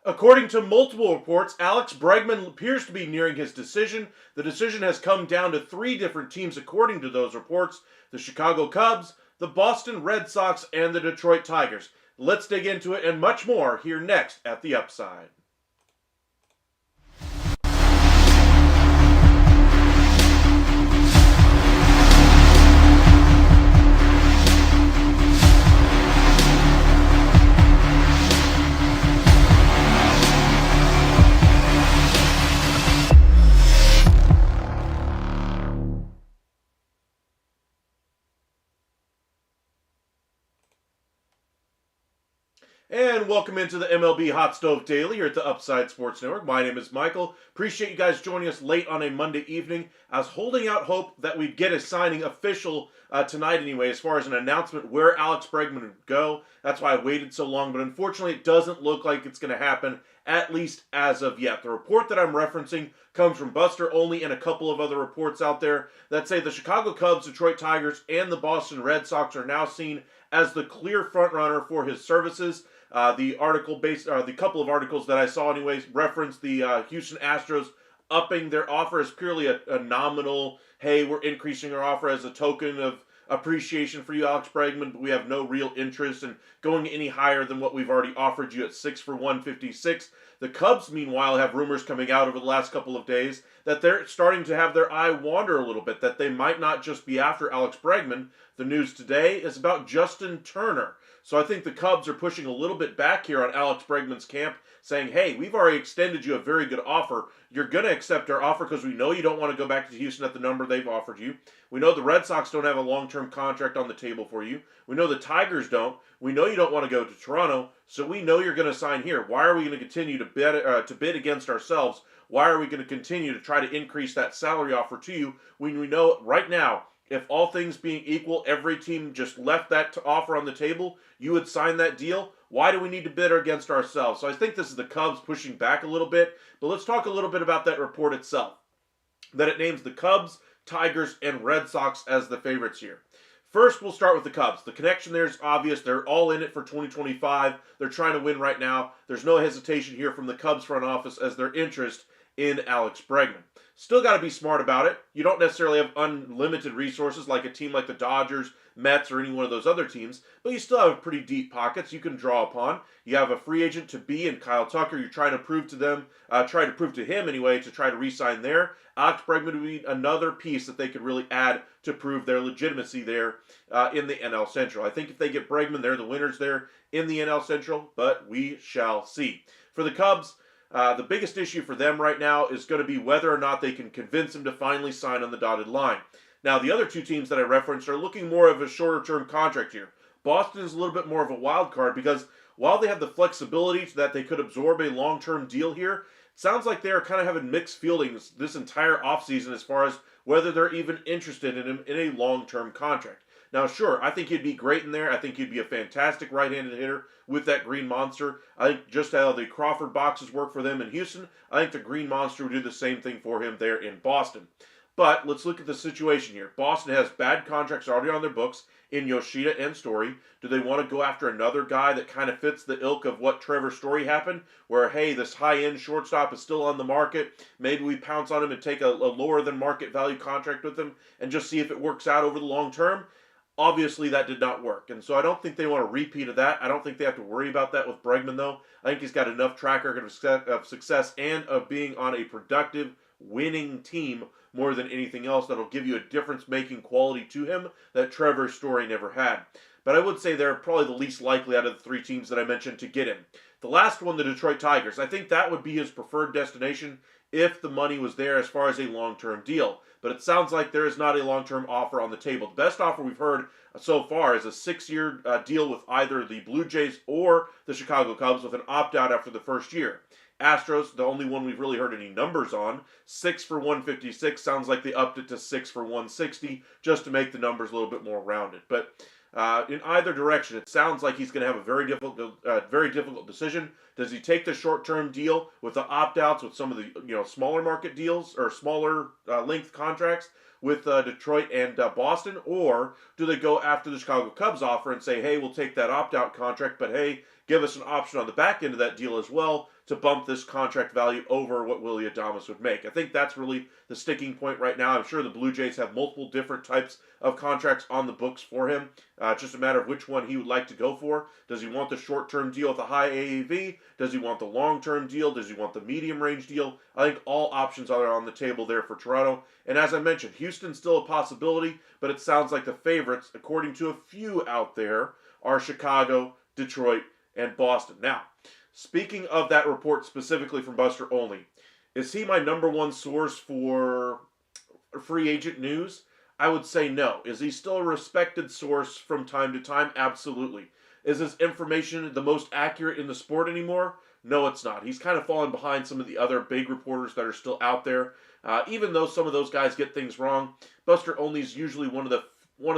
According to multiple reports, Alex Bregman appears to be nearing his decision. The decision has come down to three different teams according to those reports: the Chicago Cubs, the Boston Red Sox, and the Detroit Tigers. Let's dig into it and much more here next at The Upside. And welcome into the MLB Hot Stove Daily here at the Upside Sports Network. My name is Michael. Appreciate you guys joining us late on a Monday evening. I was holding out hope that we'd get a signing official tonight anyway, as far as an announcement where Alex Bregman would go. That's why I waited so long, but unfortunately it doesn't look like it's going to happen, at least as of yet. The report that I'm referencing comes from Buster Olney and a couple of other reports out there that say the Chicago Cubs, Detroit Tigers, and the Boston Red Sox are now seen as the clear frontrunner for his services. The couple of articles that I saw anyways referenced the Houston Astros upping their offer as purely a nominal, hey, we're increasing our offer as a token of appreciation for you, Alex Bregman, but we have no real interest in going any higher than what we've already offered you at 6 for 156. The Cubs, meanwhile, have rumors coming out over the last couple of days that they're starting to have their eye wander a little bit, that they might not just be after Alex Bregman. The news today is about Justin Turner. So I think the Cubs are pushing a little bit back here on Alex Bregman's camp, saying, hey, we've already extended you a very good offer. You're going to accept our offer because we know you don't want to go back to Houston at the number they've offered you. We know the Red Sox don't have a long-term contract on the table for you. We know the Tigers don't. We know you don't want to go to Toronto, so we know you're going to sign here. Why are we going to continue to bid against ourselves? Why are we going to continue to try to increase that salary offer to you when we know right now, if all things being equal, every team just left that offer on the table, you would sign that deal? Why do we need to bid against ourselves? So I think this is the Cubs pushing back a little bit. But let's talk a little bit about that report itself. That it names the Cubs, Tigers, and Red Sox as the favorites here. First, we'll start with the Cubs. The connection there is obvious. They're all in it for 2025. They're trying to win right now. There's no hesitation here from the Cubs front office as their interest in Alex Bregman. Still got to be smart about it. You don't necessarily have unlimited resources like a team like the Dodgers, Mets, or any one of those other teams, but you still have pretty deep pockets you can draw upon. You have a free agent to be in Kyle Tucker. You're trying to prove to him anyway, to try to re-sign there. Alex Bregman would be another piece that they could really add to prove their legitimacy there in the NL Central. I think if they get Bregman, they're the winners there in the NL Central, but we shall see. For the Cubs, the biggest issue for them right now is going to be whether or not they can convince him to finally sign on the dotted line. Now, the other two teams that I referenced are looking more of a shorter-term contract here. Boston is a little bit more of a wild card because while they have the flexibility that they could absorb a long-term deal here, it sounds like they're kind of having mixed feelings this entire offseason as far as whether they're even interested in him in a long-term contract. Now, sure, I think he'd be great in there. I think he'd be a fantastic right-handed hitter with that Green Monster. I think just how the Crawford boxes work for them in Houston, I think the Green Monster would do the same thing for him there in Boston. But let's look at the situation here. Boston has bad contracts already on their books in Yoshida and Story. Do they want to go after another guy that kind of fits the ilk of what Trevor Story happened, where, hey, this high-end shortstop is still on the market. Maybe we pounce on him and take a lower-than-market value contract with him and just see if it works out over the long term? Obviously, that did not work, and so I don't think they want a repeat of that. I don't think they have to worry about that with Bregman, though. I think he's got enough track record of success and of being on a productive, winning team more than anything else that'll give you a difference-making quality to him that Trevor Story never had. But I would say they're probably the least likely out of the three teams that I mentioned to get him. The last one, the Detroit Tigers, I think that would be his preferred destination if the money was there as far as a long-term deal. But it sounds like there is not a long-term offer on the table. The best offer we've heard so far is a 6-year deal with either the Blue Jays or the Chicago Cubs with an opt-out after the first year. Astros, the only one we've really heard any numbers on, 6 for 156. Sounds like they upped it to 6 for 160 just to make the numbers a little bit more rounded. But in either direction, it sounds like he's going to have a very difficult decision. Does he take the short-term deal with the opt-outs with some of the smaller market deals or smaller length contracts with Detroit and Boston, or do they go after the Chicago Cubs offer and say, hey, we'll take that opt-out contract, but hey, give us an option on the back end of that deal as well to bump this contract value over what Willy Adames would make. I think that's really the sticking point right now. I'm sure the Blue Jays have multiple different types of contracts on the books for him. It's just a matter of which one he would like to go for. Does he want the short-term deal with a high AAV? Does he want the long-term deal? Does he want the medium-range deal? I think all options are on the table there for Toronto. And as I mentioned, Houston's still a possibility, but it sounds like the favorites, according to a few out there, are Chicago, Detroit, and Boston. Now, speaking of that report specifically from Buster Olney, is he my number one source for free agent news? I would say no. Is he still a respected source from time to time? Absolutely. Is his information the most accurate in the sport anymore? No, it's not. He's kind of fallen behind some of the other big reporters that are still out there. Even though some of those guys get things wrong, Buster Olney is usually one of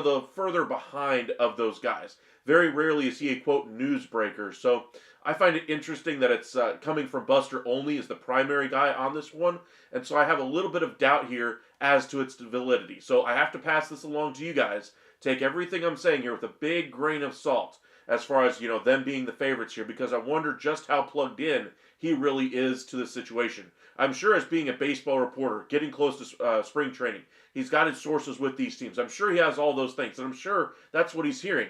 the further behind of those guys. Very rarely is he a quote newsbreaker. So I find it interesting that it's coming from Buster Olney as the primary guy on this one, and so I have a little bit of doubt here as to its validity. So I have to pass this along to you guys. Take everything I'm saying here with a big grain of salt as far as, them being the favorites here, because I wonder just how plugged in he really is to the situation. I'm sure as being a baseball reporter, getting close to spring training, he's got his sources with these teams. I'm sure he has all those things, and I'm sure that's what he's hearing.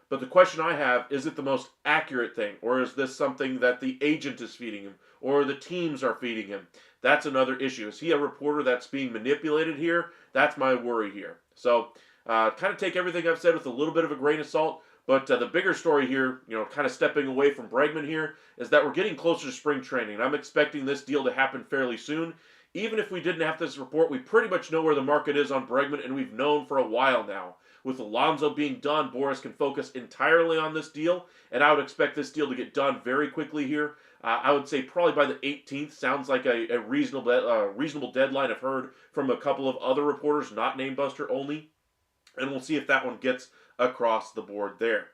But the question I have, is it the most accurate thing? Or is this something that the agent is feeding him? Or the teams are feeding him? That's another issue. Is he a reporter that's being manipulated here? That's my worry here. So, kind of take everything I've said with a little bit of a grain of salt. But the bigger story here, kind of stepping away from Bregman here, is that we're getting closer to spring training. And I'm expecting this deal to happen fairly soon. Even if we didn't have this report, we pretty much know where the market is on Bregman, and we've known for a while now. With Alonso being done, Boras can focus entirely on this deal, and I would expect this deal to get done very quickly here. I would say probably by the 18th. Sounds like a reasonable deadline. I've heard from a couple of other reporters, not named Buster Olney, and we'll see if that one gets across the board there.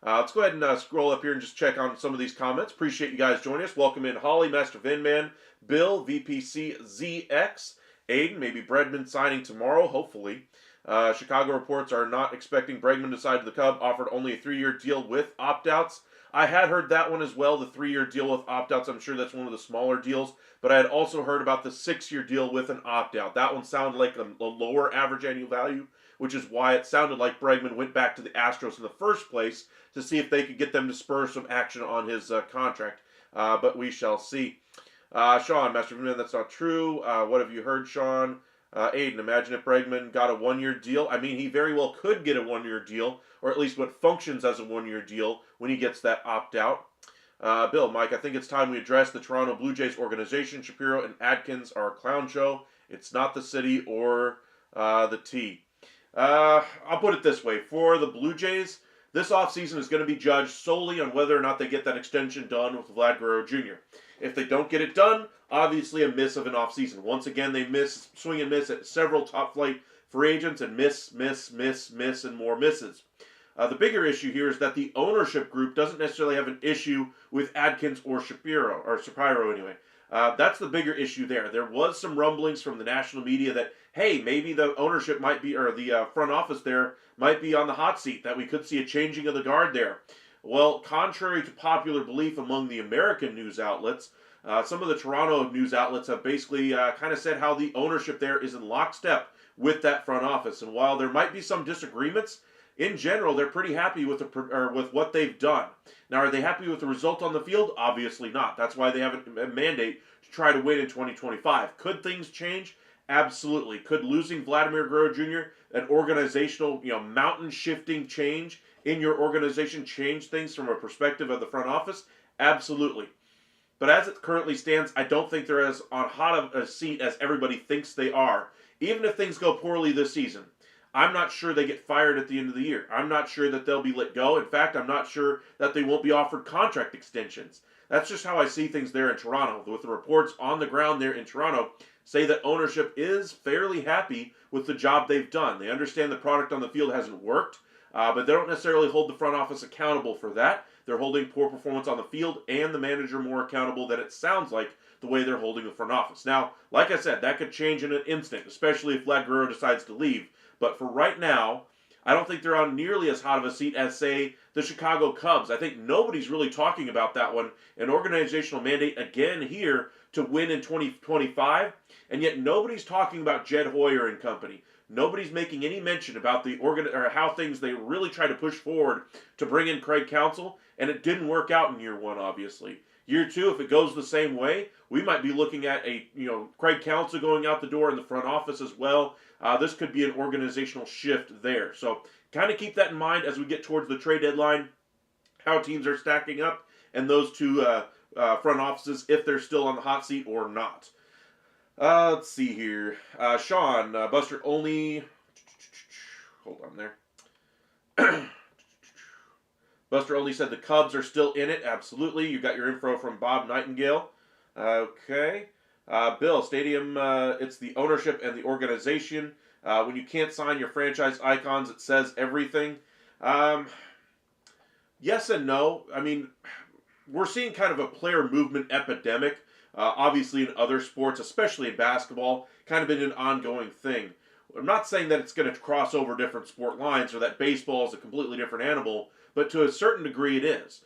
Let's go ahead and scroll up here and just check on some of these comments. Appreciate you guys joining us. Welcome in Holly, Master Vinman, Bill, VPC, ZX, Aiden, maybe Bregman signing tomorrow, hopefully. Chicago reports are not expecting Bregman to sign to the Cub, offered only a 3-year deal with opt-outs. I had heard that one as well, the 3-year deal with opt-outs. I'm sure that's one of the smaller deals, but I had also heard about the 6-year deal with an opt-out. That one sounded like a lower average annual value, which is why it sounded like Bregman went back to the Astros in the first place to see if they could get them to spur some action on his contract. But we shall see. Sean, Master Vinman, that's not true. What have you heard, Sean? Aiden, imagine if Bregman got a 1-year deal. I mean, he very well could get a 1-year deal, or at least what functions as a 1-year deal when he gets that opt-out. Bill, Mike, I think it's time we address the Toronto Blue Jays organization. Shapiro and Adkins are a clown show. It's not the city or the T. I'll put it this way. For the Blue Jays, this offseason is going to be judged solely on whether or not they get that extension done with Vlad Guerrero Jr. If they don't get it done, obviously a miss of an offseason. Once again, they swing and miss at several top-flight free agents and miss, and more misses. The bigger issue here is that the ownership group doesn't necessarily have an issue with Adkins or Shapiro anyway. That's the bigger issue there. There was some rumblings from the national media that, hey, maybe the ownership might be, or the front office there might be on the hot seat, that we could see a changing of the guard there. Well, contrary to popular belief among the American news outlets, some of the Toronto news outlets have basically kind of said how the ownership there is in lockstep with that front office. And while there might be some disagreements, in general, they're pretty happy with with what they've done. Now, are they happy with the result on the field? Obviously not. That's why they have a mandate to try to win in 2025. Could things change? Absolutely. Could losing Vladimir Guerrero Jr., an organizational, mountain-shifting change in your organization, change things from a perspective of the front office? Absolutely. But as it currently stands, I don't think they're as on hot of a seat as everybody thinks they are. Even if things go poorly this season, I'm not sure they get fired at the end of the year. I'm not sure that they'll be let go. In fact, I'm not sure that they won't be offered contract extensions. That's just how I see things there in Toronto. With the reports on the ground there in Toronto say that ownership is fairly happy with the job they've done. They understand the product on the field hasn't worked, but they don't necessarily hold the front office accountable for that. They're holding poor performance on the field and the manager more accountable than it sounds like the way they're holding the front office. Now, like I said, that could change in an instant, especially if Vlad Guerrero decides to leave. But for right now, I don't think they're on nearly as hot of a seat as, say, the Chicago Cubs. I think nobody's really talking about that one. An organizational mandate again here to win in 2025, and yet nobody's talking about Jed Hoyer and company. Nobody's making any mention about the or how things they really try to push forward to bring in Craig Counsell, and it didn't work out in year one, obviously. Year two, if it goes the same way, we might be looking at a Craig Counsell going out the door in the front office as well. This could be an organizational shift there. So kind of keep that in mind as we get towards the trade deadline, how teams are stacking up, and those two front offices, if they're still on the hot seat or not. Let's see here. Sean, Buster Olney. Hold on there. Buster Olney said the Cubs are still in it. Absolutely. You got your info from Bob Nightingale. Okay. Bill, stadium, it's the ownership and the organization. When you can't sign your franchise icons, it says everything. Yes and no. I mean, we're seeing kind of a player movement epidemic. Obviously in other sports, especially in basketball, kind of been an ongoing thing. I'm not saying that it's going to cross over different sport lines or that baseball is a completely different animal, but to a certain degree it is.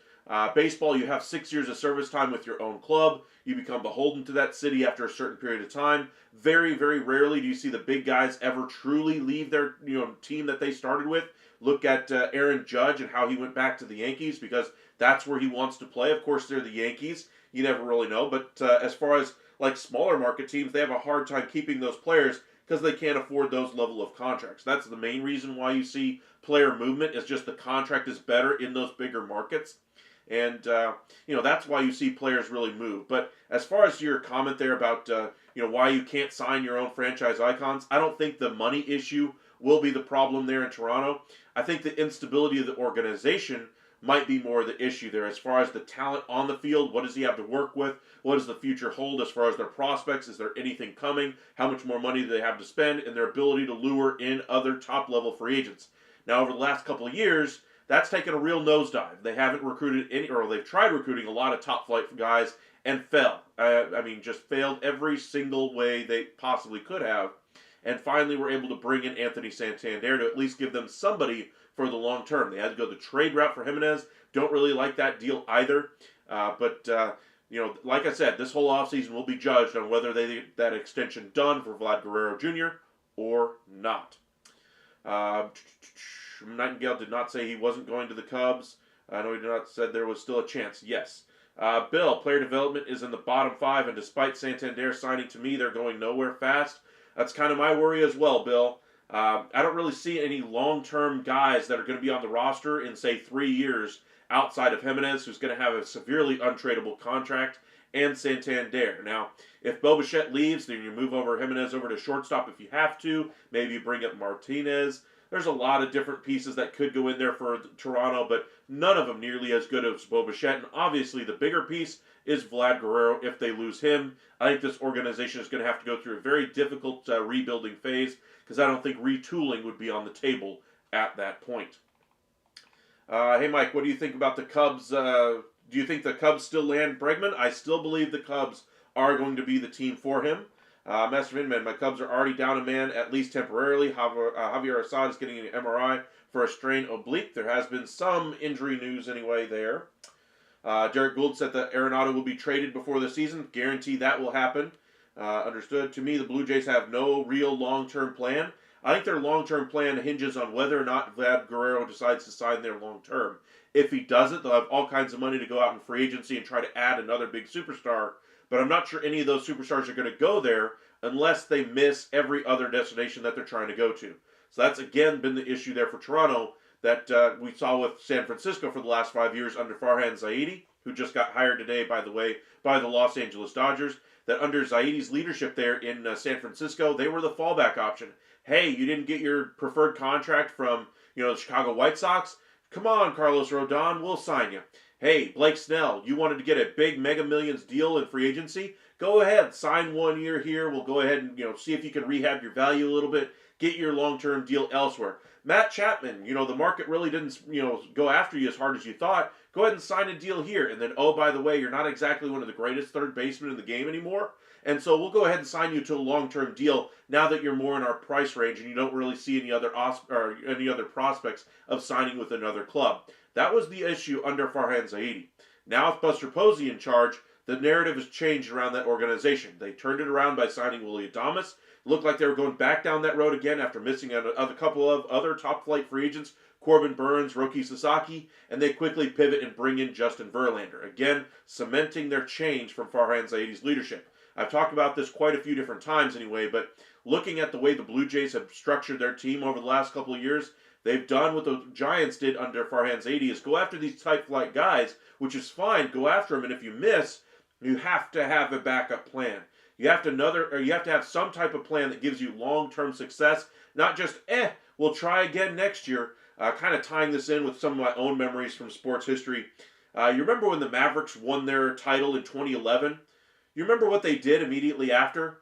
Baseball, you have 6 years of service time with your own club. You become beholden to that city after a certain period of time. Very, very rarely do you see the big guys ever truly leave their team that they started with. Look at Aaron Judge and how he went back to the Yankees because that's where he wants to play. Of course, they're the Yankees. You never really know. But as far as like smaller market teams, they have a hard time keeping those players because they can't afford those level of contracts. That's the main reason why you see player movement is just the contract is better in those bigger markets. And, that's why you see players really move. But as far as your comment there about, why you can't sign your own franchise icons, I don't think the money issue will be the problem there in Toronto. I think the instability of the organization might be more the issue there. As far as the talent on the field, what does he have to work with? What does the future hold as far as their prospects? Is there anything coming? How much more money do they have to spend? And their ability to lure in other top-level free agents. Now, over the last couple of years, that's taken a real nosedive. They haven't recruited any, or they've tried recruiting a lot of top-flight guys and fell. Just failed every single way they possibly could have. And finally were able to bring in Anthony Santander to at least give them somebody for the long term. They had to go the trade route for Jimenez. Don't really like that deal either. Like I said, this whole offseason will be judged on whether they get that extension done for Vlad Guerrero Jr. or not. Nightingale did not say he wasn't going to the Cubs. I know he did not said there was still a chance. Yes. Bill, player development is in the bottom 5, and despite Santander signing, to me, they're going nowhere fast. That's kind of my worry as well, Bill. I don't really see any long-term guys that are going to be on the roster in, say, 3 years outside of Jimenez, who's going to have a severely untradeable contract, and Santander. Now, if Bo Bichette leaves, then you move over Jimenez over to shortstop if you have to. Maybe you bring up Martinez. There's a lot of different pieces that could go in there for Toronto, but none of them nearly as good as Bo Bichette. And obviously, the bigger piece is Vlad Guerrero. If they lose him, I think this organization is going to have to go through a very difficult rebuilding phase because I don't think retooling would be on the table at that point. Hey, Mike, what do you think about the Cubs? Do you think the Cubs still land Bregman? I still believe the Cubs are going to be the team for him. Master Inman, my Cubs are already down a man, at least temporarily. Javier Assad is getting an MRI for a strained oblique. There has been some injury news anyway there. Derek Gould said that Arenado will be traded before the season. Guarantee that will happen. Understood. To me, the Blue Jays have no real long-term plan. I think their long-term plan hinges on whether or not Vlad Guerrero decides to sign there long-term. If he doesn't, they'll have all kinds of money to go out in free agency and try to add another big superstar. But I'm not sure any of those superstars are going to go there unless they miss every other destination that they're trying to go to. So that's, again, been the issue there for Toronto that we saw with San Francisco for the last 5 years under Farhan Zaidi, who just got hired today, by the way, by the Los Angeles Dodgers, that under Zaidi's leadership there in San Francisco, they were the fallback option. Hey, you didn't get your preferred contract from the Chicago White Sox? Come on, Carlos Rodon, we'll sign you. Hey, Blake Snell, you wanted to get a big Mega Millions deal in free agency? Go ahead, sign 1 year here. We'll go ahead and see if you can rehab your value a little bit. Get your long-term deal elsewhere. Matt Chapman, the market really didn't go after you as hard as you thought. Go ahead and sign a deal here. And then, oh, by the way, you're not exactly one of the greatest third basemen in the game anymore. and so we'll go ahead and sign you to a long-term deal now that you're more in our price range and you don't really see any other prospects of signing with another club. That was the issue under Farhan Zaidi. Now with Buster Posey in charge, the narrative has changed around that organization. They turned it around by signing Willie Adames. Looked like they were going back down that road again after missing a couple of other top-flight free agents, Corbin Burns, Roki Sasaki, and they quickly pivot and bring in Justin Verlander, again cementing their change from Farhan Zaidi's leadership. I've talked about this quite a few different times anyway, but looking at the way the Blue Jays have structured their team over the last couple of years, they've done what the Giants did under Farhan Zaidi, is go after these type-flight guys, which is fine, go after them, and if you miss, you have to have a backup plan. You have to have some type of plan that gives you long-term success, not just, we'll try again next year. Kind of tying this in with some of my own memories from sports history. You remember when the Mavericks won their title in 2011? You remember what they did immediately after?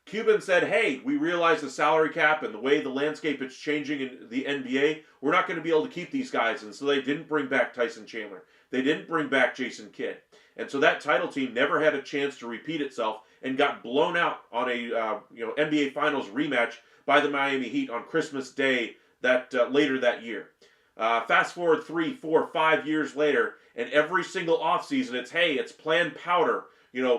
Cuban said, hey, we realize the salary cap and the way the landscape is changing in the NBA, we're not going to be able to keep these guys. And so they didn't bring back Tyson Chandler. They didn't bring back Jason Kidd. And so that title team never had a chance to repeat itself and got blown out on a NBA Finals rematch by the Miami Heat on Christmas Day later that year. Fast forward 3, 4, 5 years later, and every single offseason it's planned powder.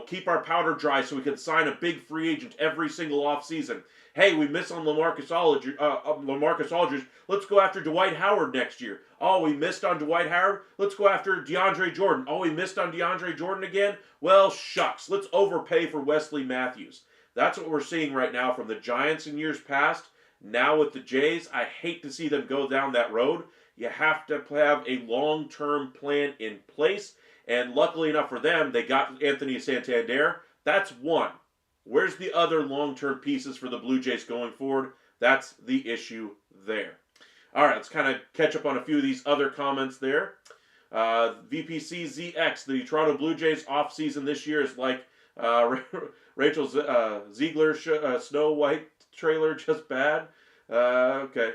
Keep our powder dry so we can sign a big free agent every single offseason. Hey, we miss on LaMarcus Aldridge. Let's go after Dwight Howard next year. Oh, we missed on Dwight Howard. Let's go after DeAndre Jordan. Oh, we missed on DeAndre Jordan again. Well, shucks. Let's overpay for Wesley Matthews. That's what we're seeing right now from the Giants in years past. Now with the Jays, I hate to see them go down that road. You have to have a long-term plan in place. And luckily enough for them, they got Anthony Santander. That's one. Where's the other long-term pieces for the Blue Jays going forward? That's the issue there. All right, let's kind of catch up on a few of these other comments there. VPCZX, the Toronto Blue Jays offseason this year is like Rachel Ziegler Snow White trailer, just bad. Okay.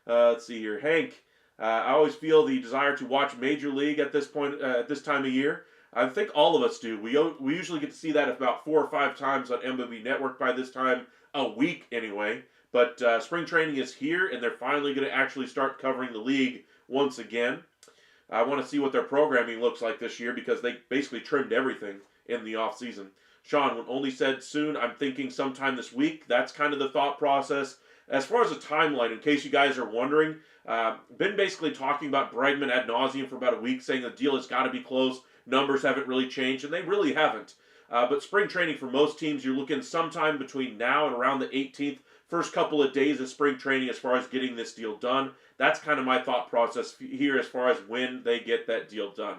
Let's see here. Hank, I always feel the desire to watch Major League at this point, at this time of year. I think all of us do. We usually get to see that about 4 or 5 times on MLB Network by this time a week anyway. But spring training is here, and they're finally going to actually start covering the league once again. I want to see what their programming looks like this year because they basically trimmed everything in the offseason. Sean, when only said soon, I'm thinking sometime this week. That's kind of the thought process. As far as a timeline, in case you guys are wondering, been basically talking about Bregman ad nauseum for about a week, saying the deal has got to be close. Numbers haven't really changed, and they really haven't. But spring training for most teams, you're looking sometime between now and around the 18th, first couple of days of spring training as far as getting this deal done. That's kind of my thought process here as far as when they get that deal done.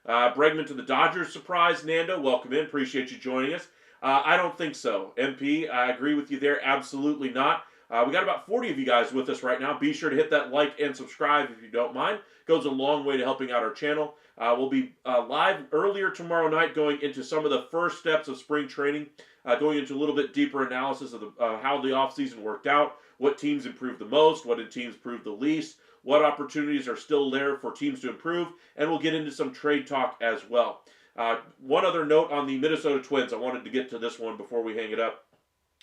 Bregman to the Dodgers, surprise, Nando. Welcome in. Appreciate you joining us. I don't think so. MP, I agree with you there. Absolutely not. We got about 40 of you guys with us right now. Be sure to hit that like and subscribe if you don't mind. Goes a long way to helping out our channel. We'll be live earlier tomorrow night going into some of the first steps of spring training, going into a little bit deeper analysis of how the offseason worked out, what teams improved the most, what did teams improve the least, what opportunities are still there for teams to improve, and we'll get into some trade talk as well. One other note on the Minnesota Twins. I wanted to get to this one before we hang it up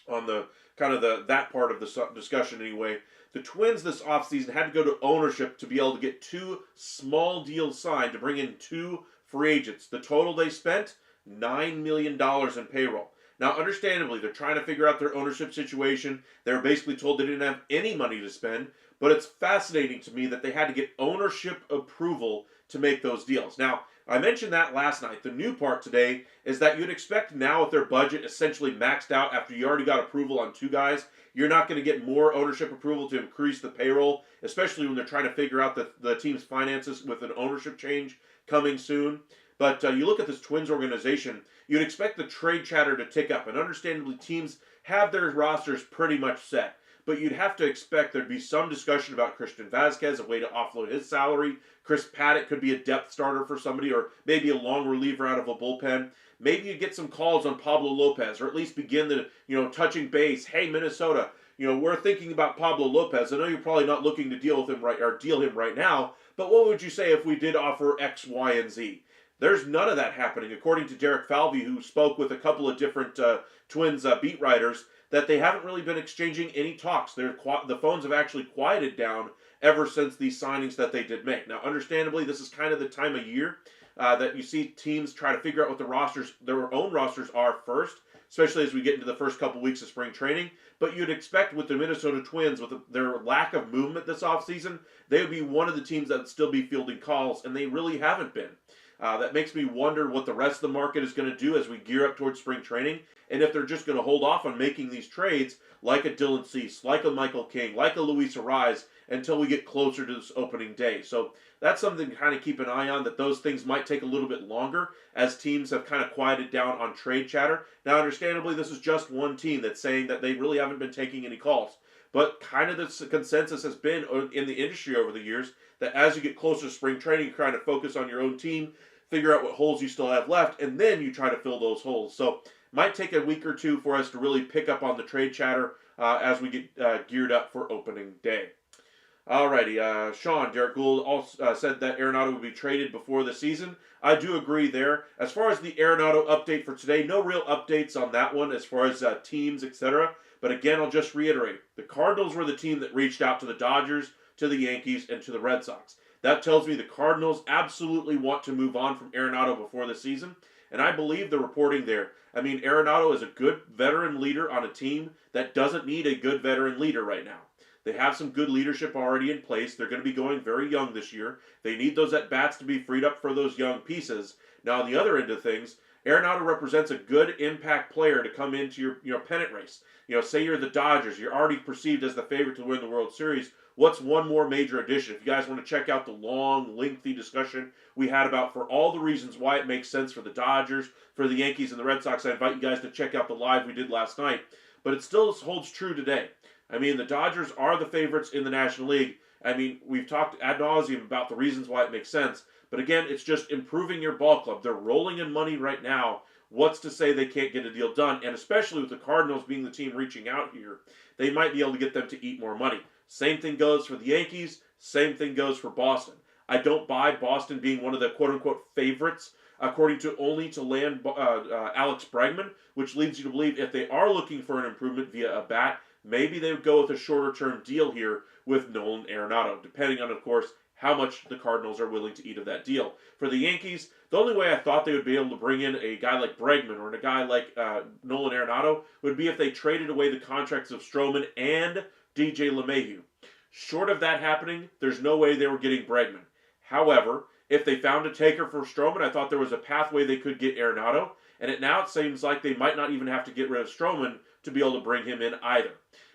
on the that part of the discussion anyway. The Twins this offseason had to go to ownership to be able to get 2 small deals signed to bring in 2 free agents. The total they spent, $9 million in payroll. Now, understandably, they're trying to figure out their ownership situation. They were basically told they didn't have any money to spend, but it's fascinating to me that they had to get ownership approval to make those deals. Now, I mentioned that last night. The new part today is that you'd expect now with their budget essentially maxed out after you already got approval on 2 guys, you're not going to get more ownership approval to increase the payroll, especially when they're trying to figure out the team's finances with an ownership change coming soon. But you look at this Twins organization, you'd expect the trade chatter to tick up. And understandably, teams have their rosters pretty much set. But you'd have to expect there'd be some discussion about Christian Vazquez, a way to offload his salary. Chris Paddock could be a depth starter for somebody, or maybe a long reliever out of a bullpen. Maybe you get some calls on Pablo Lopez, or at least begin the, touching base. Hey, Minnesota, we're thinking about Pablo Lopez. I know you're probably not looking to deal him right now, but what would you say if we did offer X, Y, and Z? There's none of that happening, according to Derek Falvey, who spoke with a couple of different Twins beat writers, that they haven't really been exchanging any talks. The phones have actually quieted down ever since these signings that they did make. Now, understandably, this is kind of the time of year that you see teams try to figure out what their own rosters are first, especially as we get into the first couple weeks of spring training. But you'd expect with the Minnesota Twins, with their lack of movement this offseason, they would be one of the teams that would still be fielding calls, and they really haven't been. That makes me wonder what the rest of the market is going to do as we gear up towards spring training, and if they're just going to hold off on making these trades like a Dylan Cease, like a Michael King, like a Luis Arraez, until we get closer to this opening day. So that's something to kind of keep an eye on, that those things might take a little bit longer as teams have kind of quieted down on trade chatter. Now, understandably, this is just one team that's saying that they really haven't been taking any calls. But kind of the consensus has been in the industry over the years that as you get closer to spring training, you kind of focus on your own team, figure out what holes you still have left, and then you try to fill those holes. So might take a week or two for us to really pick up on the trade chatter as we get geared up for opening day. Alrighty, Sean, Derek Gould also said that Arenado would be traded before the season. I do agree there. As far as the Arenado update for today, no real updates on that one as far as teams, etc. But again, I'll just reiterate, the Cardinals were the team that reached out to the Dodgers, to the Yankees, and to the Red Sox. That tells me the Cardinals absolutely want to move on from Arenado before the season, and I believe the reporting there. I mean, Arenado is a good veteran leader on a team that doesn't need a good veteran leader right now. They have some good leadership already in place. They're going to be going very young this year. They need those at-bats to be freed up for those young pieces. Now, on the other end of things, Arenado represents a good impact player to come into your pennant race. Say you're the Dodgers. You're already perceived as the favorite to win the World Series. What's one more major addition? If you guys want to check out the long, lengthy discussion we had about for all the reasons why it makes sense for the Dodgers, for the Yankees, and the Red Sox, I invite you guys to check out the live we did last night. But it still holds true today. I mean, the Dodgers are the favorites in the National League. I mean, we've talked ad nauseum about the reasons why it makes sense. But again, it's just improving your ball club. They're rolling in money right now. What's to say they can't get a deal done? And especially with the Cardinals being the team reaching out here, they might be able to get them to eat more money. Same thing goes for the Yankees. Same thing goes for Boston. I don't buy Boston being one of the quote-unquote favorites, according to only to land Alex Bregman, which leads you to believe if they are looking for an improvement via a bat, maybe they would go with a shorter-term deal here with Nolan Arenado, depending on, of course, how much the Cardinals are willing to eat of that deal. For the Yankees, the only way I thought they would be able to bring in a guy like Bregman or a guy like Nolan Arenado would be if they traded away the contracts of Stroman and DJ LeMahieu. Short of that happening, there's no way they were getting Bregman. However, if they found a taker for Stroman, I thought there was a pathway they could get Arenado, and it seems like they might not even have to get rid of Stroman to be able to bring him in either.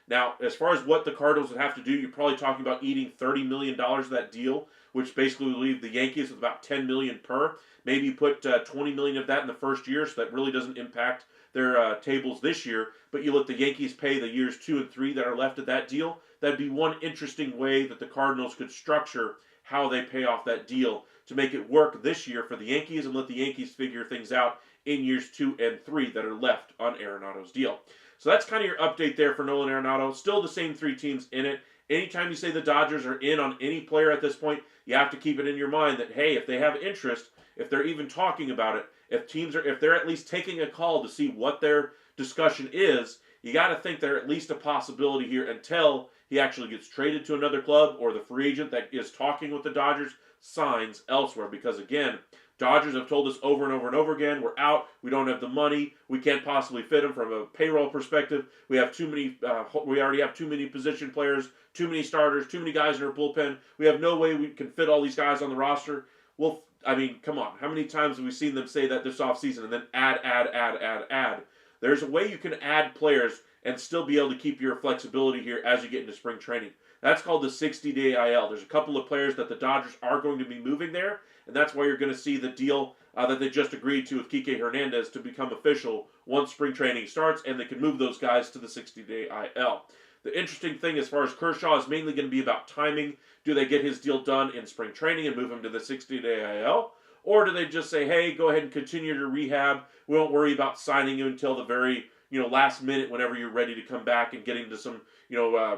Now, as far as what the Cardinals would have to do, you're probably talking about eating $30 million of that deal, which basically would leave the Yankees with about $10 million per. Maybe you put $20 million of that in the first year, so that really doesn't impact their tables this year, but you let the Yankees pay the years 2 and 3 that are left of that deal. That'd be one interesting way that the Cardinals could structure how they pay off that deal to make it work this year for the Yankees and let the Yankees figure things out in years 2 and 3 that are left on Arenado's deal. So that's kind of your update there for Nolan Arenado. Still the same 3 teams in it. Anytime you say the Dodgers are in on any player at this point, you have to keep it in your mind that, hey, if they have interest, if they're even talking about it, if they're at least taking a call to see what their discussion is, you got to think they're at least a possibility here until he actually gets traded to another club or the free agent that is talking with the Dodgers signs elsewhere. Because again, Dodgers have told us over and over and over again, we're out, we don't have the money, we can't possibly fit them from a payroll perspective. We have too many, we already have too many position players, too many starters, too many guys in our bullpen. We have no way we can fit all these guys on the roster. Well, I mean, come on. How many times have we seen them say that this offseason and then add? There's a way you can add players and still be able to keep your flexibility here as you get into spring training. That's called the 60-day IL. There's a couple of players that the Dodgers are going to be moving there, and that's why you're going to see the deal that they just agreed to with Kike Hernandez to become official once spring training starts, and they can move those guys to the 60-day IL. The interesting thing as far as Kershaw is mainly going to be about timing. Do they get his deal done in spring training and move him to the 60-day IL? Or do they just say, hey, go ahead and continue your rehab. We won't worry about signing you until the very last minute whenever you're ready to come back and getting to some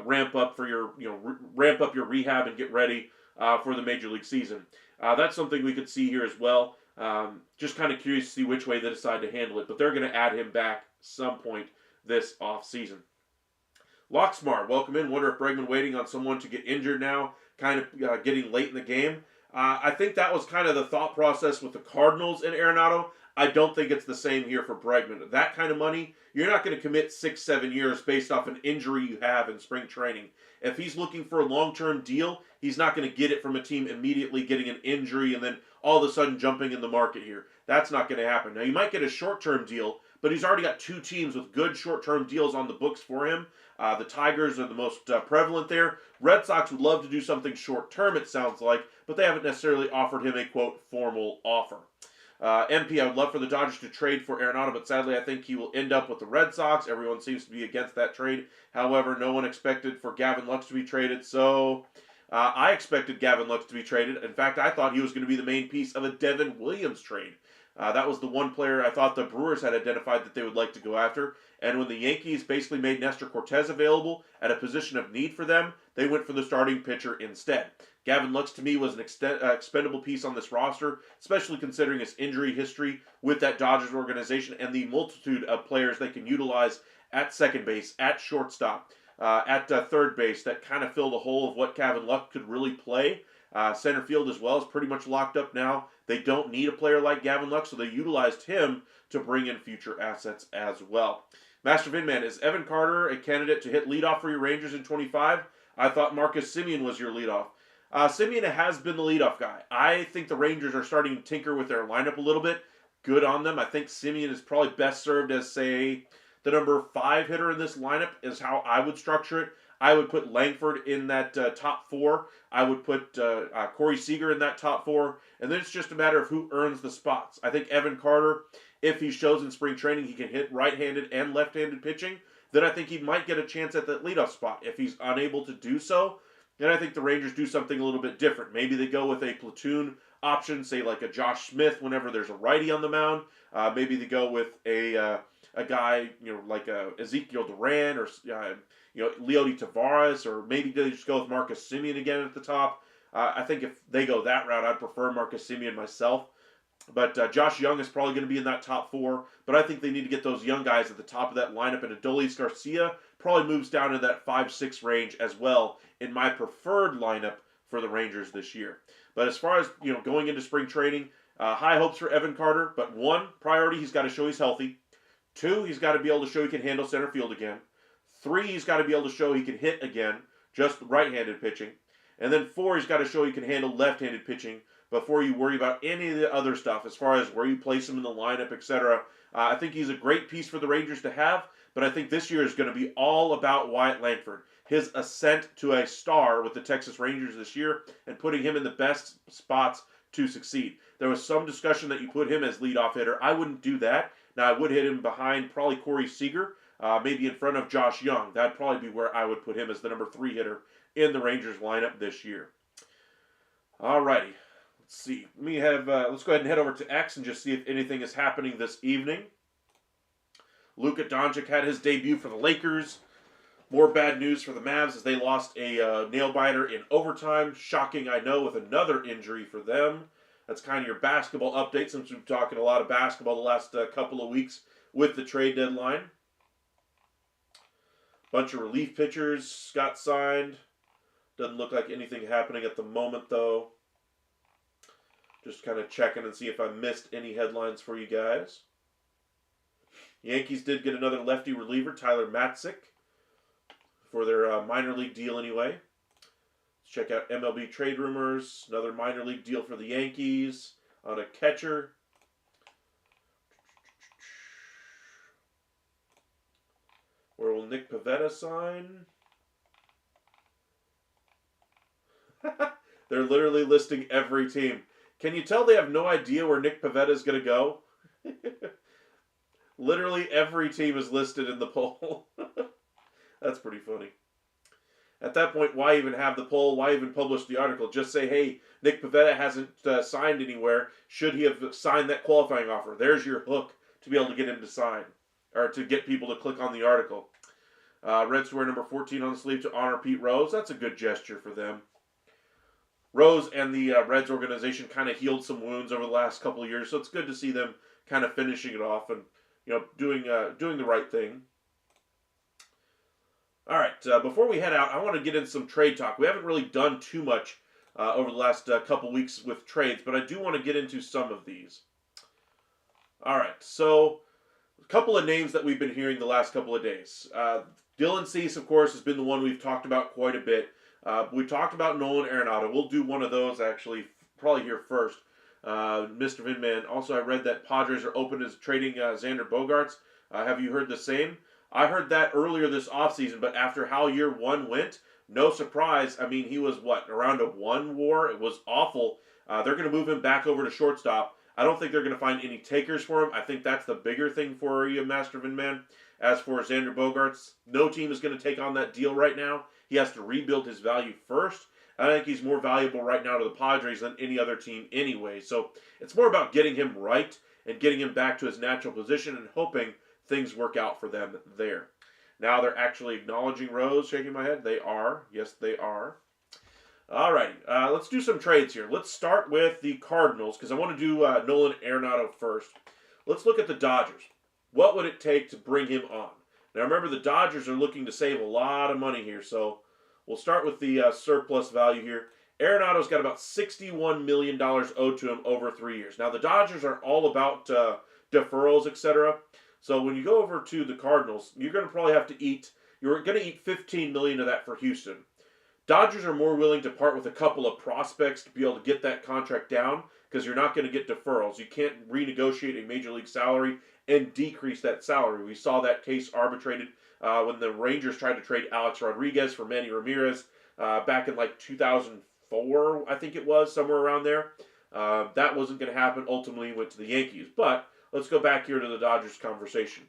ramp up your rehab and get ready for the major league season. That's something we could see here as well. Just kind of curious to see which way they decide to handle it, but they're going to add him back some point this offseason. Locksmart, welcome in. Wonder if Bregman waiting on someone to get injured now, kind of getting late in the game. I think that was kind of the thought process with the Cardinals and Arenado. I don't think it's the same here for Bregman. That kind of money, you're not going to commit 6-7 years based off an injury you have in spring training. If he's looking for a long-term deal, he's not going to get it from a team immediately getting an injury and then all of a sudden jumping in the market here. That's not going to happen. Now, you might get a short-term deal, but he's already got 2 teams with good short-term deals on the books for him. The Tigers are the most prevalent there. Red Sox would love to do something short-term, it sounds like, but they haven't necessarily offered him a, quote, formal offer. MP, I would love for the Dodgers to trade for Arenado, but sadly I think he will end up with the Red Sox. Everyone seems to be against that trade. However, no one expected for Gavin Lux to be traded, so I expected Gavin Lux to be traded. In fact, I thought he was going to be the main piece of a Devin Williams trade. That was the one player I thought the Brewers had identified that they would like to go after. And when the Yankees basically made Nestor Cortez available at a position of need for them, they went for the starting pitcher instead. Gavin Lux, to me, was an expendable piece on this roster, especially considering his injury history with that Dodgers organization and the multitude of players they can utilize at second base, at shortstop, at third base that kind of fill the hole of what Gavin Lux could really play. Center field as well is pretty much locked up now. They don't need a player like Gavin Lux, so they utilized him to bring in future assets as well. Master Vinman, is Evan Carter a candidate to hit leadoff for your Rangers in 25? I thought Marcus Semien was your leadoff. Semien has been the leadoff guy. I think the Rangers are starting to tinker with their lineup a little bit. Good on them. I think Semien is probably best served as, say, the number 5 hitter in this lineup is how I would structure it. I would put Langford in that top 4. I would put Corey Seager in that top 4. And then it's just a matter of who earns the spots. I think Evan Carter, if he shows in spring training he can hit right-handed and left-handed pitching, then I think he might get a chance at that leadoff spot. If he's unable to do so, then I think the Rangers do something a little bit different. Maybe they go with a platoon option, say like a Josh Smith whenever there's a righty on the mound. Maybe they go with a guy, like Ezekiel Duran or Leody Tavares, or maybe they just go with Marcus Semien again at the top. I think if they go that route, I'd prefer Marcus Semien myself. But Josh Young is probably going to be in that top 4. But I think they need to get those young guys at the top of that lineup. And Adolis Garcia probably moves down to that 5-6 range as well in my preferred lineup for the Rangers this year. But as far as going into spring training, high hopes for Evan Carter. But 1 priority, he's got to show he's healthy. 2, he's got to be able to show he can handle center field again. 3, he's got to be able to show he can hit again, just right-handed pitching. And then 4, he's got to show he can handle left-handed pitching before you worry about any of the other stuff as far as where you place him in the lineup, etc. I think he's a great piece for the Rangers to have, but I think this year is going to be all about Wyatt Langford. His ascent to a star with the Texas Rangers this year and putting him in the best spots to succeed. There was some discussion that you put him as leadoff hitter. I wouldn't do that. Now, I would hit him behind probably Corey Seager, maybe in front of Josh Young. That'd probably be where I would put him as the number 3 hitter in the Rangers lineup this year. Alrighty. Let's see. Let's go ahead and head over to X and just see if anything is happening this evening. Luka Doncic had his debut for the Lakers. More bad news for the Mavs as they lost a nail-biter in overtime. Shocking, I know, with another injury for them. That's kind of your basketball update since we've been talking a lot of basketball the last couple of weeks with the trade deadline. Bunch of relief pitchers got signed. Doesn't look like anything happening at the moment, though. Just kind of checking and see if I missed any headlines for you guys. Yankees did get another lefty reliever, Tyler Matzik, for their minor league deal anyway. Let's check out MLB trade rumors. Another minor league deal for the Yankees on a catcher. Where will Nick Pivetta sign? They're literally listing every team. Can you tell they have no idea where Nick Pivetta is going to go? Literally every team is listed in the poll. That's pretty funny. At that point, why even have the poll? Why even publish the article? Just say, hey, Nick Pivetta hasn't signed anywhere. Should he have signed that qualifying offer? There's your hook to be able to get him to sign, or to get people to click on the article. Reds wear number 14 on the sleeve to honor Pete Rose. That's a good gesture for them. Rose and the Reds organization kind of healed some wounds over the last couple of years, so it's good to see them kind of finishing it off and doing the right thing. All right, before we head out, I want to get in some trade talk. We haven't really done too much over the last couple weeks with trades, but I do want to get into some of these. All right, so a couple of names that we've been hearing the last couple of days. Dylan Cease, of course, has been the one we've talked about quite a bit. We talked about Nolan Arenado. We'll do one of those actually, probably here first. Mr. Vinman. Also, I read that Padres are open to trading Xander Bogaerts. Have you heard the same? I heard that earlier this offseason, but after how year one went, no surprise. I mean, he was, around a 1 WAR? It was awful. They're going to move him back over to shortstop. I don't think they're going to find any takers for him. I think that's the bigger thing for you, Master Vinman. As for Xander Bogaerts, no team is going to take on that deal right now. He has to rebuild his value first. I think he's more valuable right now to the Padres than any other team anyway. So it's more about getting him right and getting him back to his natural position and hoping things work out for them there. Now they're actually acknowledging Rose, shaking my head. They are. Yes, they are. Alrighty, let's do some trades here. Let's start with the Cardinals because I want to do Nolan Arenado first. Let's look at the Dodgers. What would it take to bring him on? Now remember, the Dodgers are looking to save a lot of money here, so we'll start with the surplus value here. Arenado's got about $61 million owed to him over 3 years. Now the Dodgers are all about deferrals, etc. So when you go over to the Cardinals, you're going to probably have to eat. You're going to eat $15 million of that for Houston. Dodgers are more willing to part with a couple of prospects to be able to get that contract down because you're not going to get deferrals. You can't renegotiate a major league salary and decrease that salary. We saw that case arbitrated when the Rangers tried to trade Alex Rodriguez for Manny Ramirez back in like 2004, I think it was, somewhere around there. That wasn't going to happen. Ultimately, went to the Yankees. But let's go back here to the Dodgers conversation.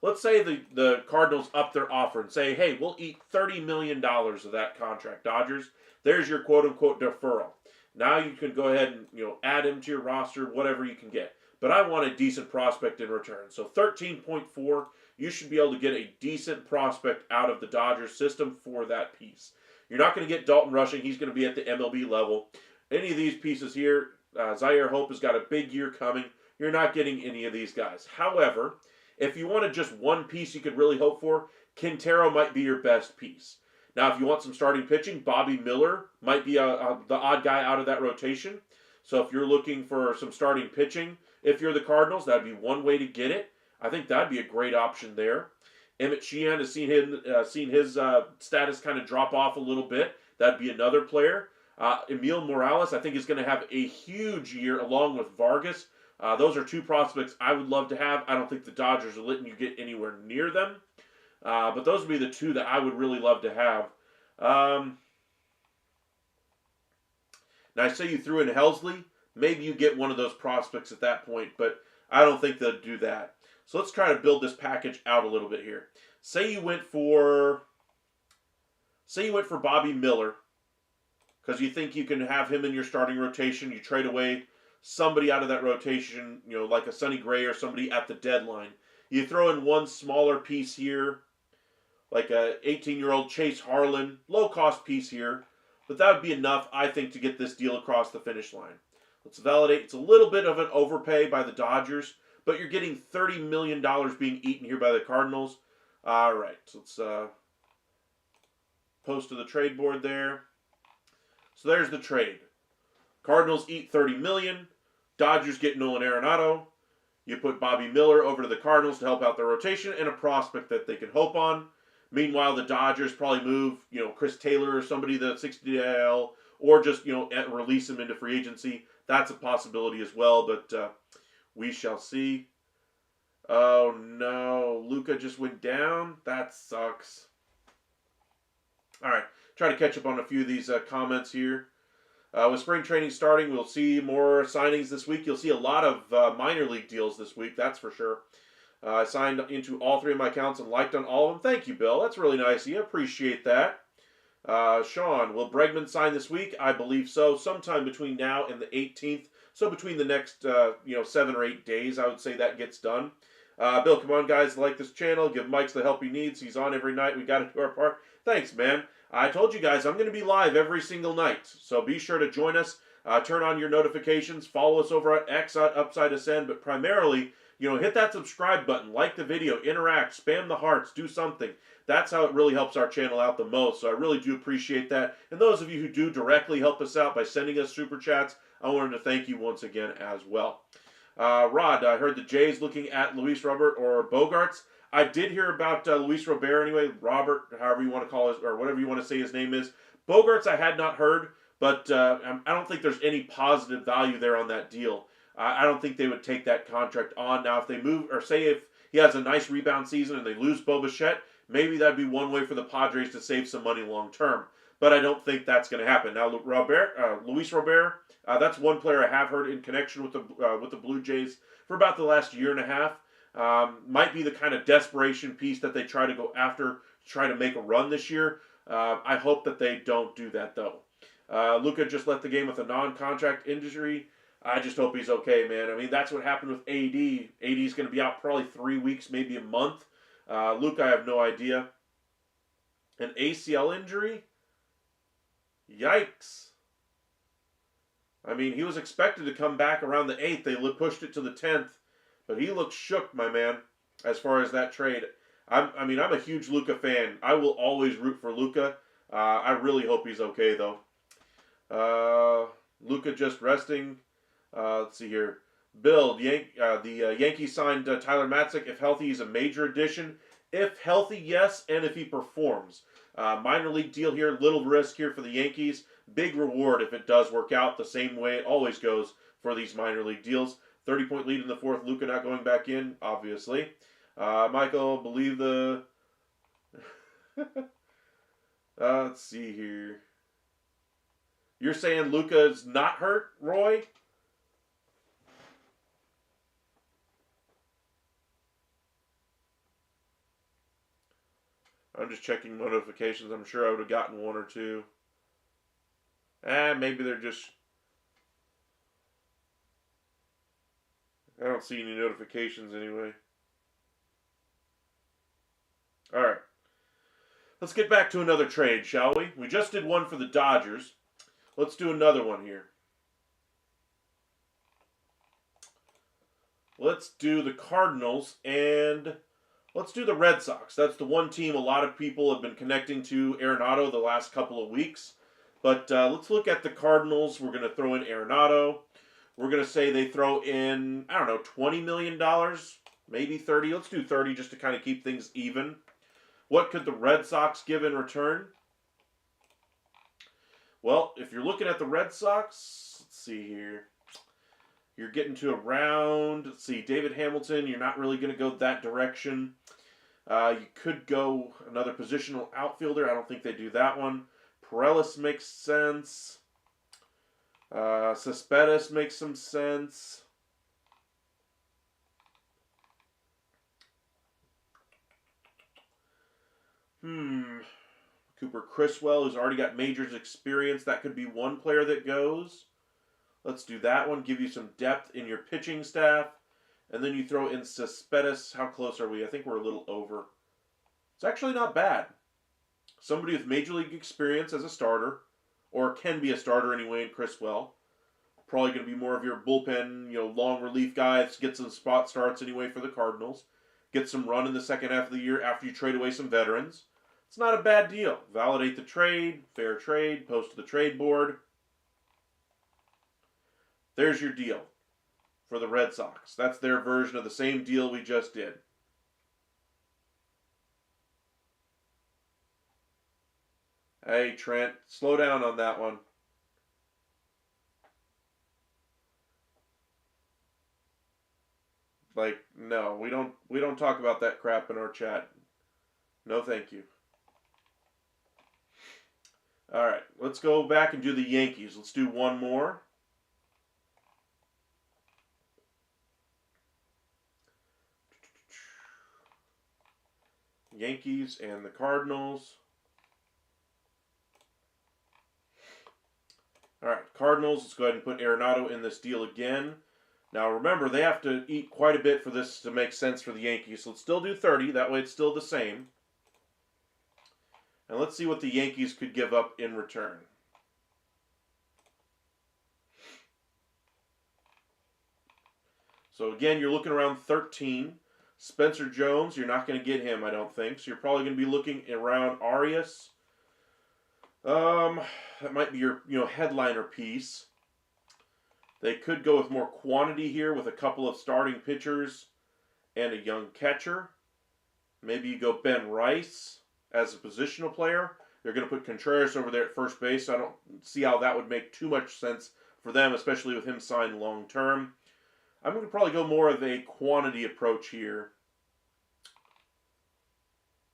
Let's say the Cardinals up their offer and say, hey, we'll eat $30 million of that contract, Dodgers. There's your quote-unquote deferral. Now you can go ahead and add him to your roster, whatever you can get. But I want a decent prospect in return. So 13.4, you should be able to get a decent prospect out of the Dodgers system for that piece. You're not going to get Dalton Rushing. He's going to be at the MLB level. Any of these pieces here, Zaire Hope has got a big year coming. You're not getting any of these guys. However, if you wanted just one piece you could really hope for, Quintero might be your best piece. Now, if you want some starting pitching, Bobby Miller might be the odd guy out of that rotation. So if you're looking for some starting pitching, if you're the Cardinals, that'd be one way to get it. I think that'd be a great option there. Emmett Sheehan has seen his status kind of drop off a little bit. That'd be another player. Emil Morales, I think, is going to have a huge year along with Vargas. Those are two prospects I would love to have. I don't think the Dodgers are letting you get anywhere near them. But those would be the two that I would really love to have. Now, I say you threw in Helsley. Maybe you get one of those prospects at that point, but I don't think they'll do that. So let's try to build this package out a little bit here. Say you went for Bobby Miller because you think you can have him in your starting rotation. You trade away somebody out of that rotation, like a Sonny Gray or somebody at the deadline. You throw in one smaller piece here, like a 18-year-old Chase Harlan, low-cost piece here. But that would be enough, I think, to get this deal across the finish line. Let's validate. It's a little bit of an overpay by the Dodgers, but you're getting $30 million being eaten here by the Cardinals. All right, so let's post to the trade board there. So there's the trade. Cardinals eat $30 million. Dodgers get Nolan Arenado. You put Bobby Miller over to the Cardinals to help out their rotation and a prospect that they can hope on. Meanwhile, the Dodgers probably move, Chris Taylor or somebody to 60-DL or just, release him into free agency. That's a possibility as well, but we shall see. Oh, no. Luka just went down? That sucks. All right. Try to catch up on a few of these comments here. With spring training starting, we'll see more signings this week. You'll see a lot of minor league deals this week, that's for sure. I signed into all three of my accounts and liked on all of them. Thank you, Bill. That's really nice of you. Appreciate that. Sean, will Bregman sign this week? I believe so. Sometime between now and the 18th. So between the next 7 or 8 days, I would say that gets done. Bill, come on, guys, like this channel. Give Mike the help he needs. He's on every night. We got to do our part. Thanks, man. I told you guys I'm going to be live every single night, so be sure to join us. Turn on your notifications. Follow us over at X at Upside Ascend, but primarily, hit that subscribe button, like the video, interact, spam the hearts, do something. That's how it really helps our channel out the most, so I really do appreciate that. And those of you who do directly help us out by sending us super chats, I wanted to thank you once again as well. Rod, I heard the Jays looking at Luis Robert or Bogarts. I did hear about Luis Robert anyway. Robert, however you want to call it, or whatever you want to say his name is. Bogarts, I had not heard, but I don't think there's any positive value there on that deal. I don't think they would take that contract on. Now, if they move, or say if he has a nice rebound season and they lose Bo Bichette, maybe that'd be one way for the Padres to save some money long term. But I don't think that's going to happen. Now, Luis Robert, that's one player I have heard in connection with the Blue Jays for about the last year and a half. Might be the kind of desperation piece that they try to go after to try to make a run this year. I hope that they don't do that, though. Luka just left the game with a non-contract injury. I just hope he's okay, man. I mean, that's what happened with AD. AD's going to be out probably 3 weeks, maybe a month. Luka, I have no idea. An ACL injury? Yikes. I mean, he was expected to come back around the 8th. They pushed it to the 10th. But he looks shook, my man, as far as that trade. I'm a huge Luka fan. I will always root for Luka. I really hope he's okay, though. Luka just resting. Let's see here. Bill, the Yankees signed Tyler Matzik. If healthy, he's a major addition. If healthy, yes, and if he performs. Minor league deal here, little risk here for the Yankees. Big reward if it does work out the same way it always goes for these minor league deals. 30-point lead in the fourth. Luka not going back in, obviously. Michael, believe the... let's see here. You're saying Luka's not hurt, Roy? I'm just checking notifications. I'm sure I would have gotten one or two. Maybe they're just... I don't see any notifications anyway. Alright. Let's get back to another trade, shall we? We just did one for the Dodgers. Let's do another one here. Let's do the Cardinals and let's do the Red Sox. That's the one team a lot of people have been connecting to Arenado the last couple of weeks. But let's look at the Cardinals. We're going to throw in Arenado. We're going to say they throw in, I don't know, $20 million, maybe 30. Let's do 30 just to kind of keep things even. What could the Red Sox give in return? Well, if you're looking at the Red Sox, let's see here. You're getting to around, let's see, David Hamilton. You're not really going to go that direction. You could go another positional outfielder. I don't think they do that one. Perellis makes sense. Cespedes makes some sense. Cooper Criswell, who's already got majors experience. That could be one player that goes. Let's do that one. Give you some depth in your pitching staff. And then you throw in Cespedes. How close are we? I think we're a little over. It's actually not bad. Somebody with major league experience as a starter, or can be a starter anyway in Criswell. Probably going to be more of your bullpen, long relief guy. Get some spot starts anyway for the Cardinals. Get some run in the second half of the year after you trade away some veterans. It's not a bad deal. Validate the trade, fair trade, post to the trade board. There's your deal for the Red Sox. That's their version of the same deal we just did. Hey, Trent, slow down on that one. No, we don't talk about that crap in our chat. No, thank you. All right, let's go back and do the Yankees. Let's do one more. Yankees and the Cardinals. All right, Cardinals. Let's go ahead and put Arenado in this deal again. Now remember, they have to eat quite a bit for this to make sense for the Yankees. So let's still do 30. That way it's still the same. And let's see what the Yankees could give up in return. So again, you're looking around 13. Spencer Jones, you're not going to get him, I don't think. So you're probably going to be looking around Arias. That might be your headliner piece. They could go with more quantity here with a couple of starting pitchers and a young catcher. Maybe you go Ben Rice as a positional player. They're going to put Contreras over there at first base, so I don't see how that would make too much sense for them, especially with him signed long term. I'm going to probably go more of a quantity approach here.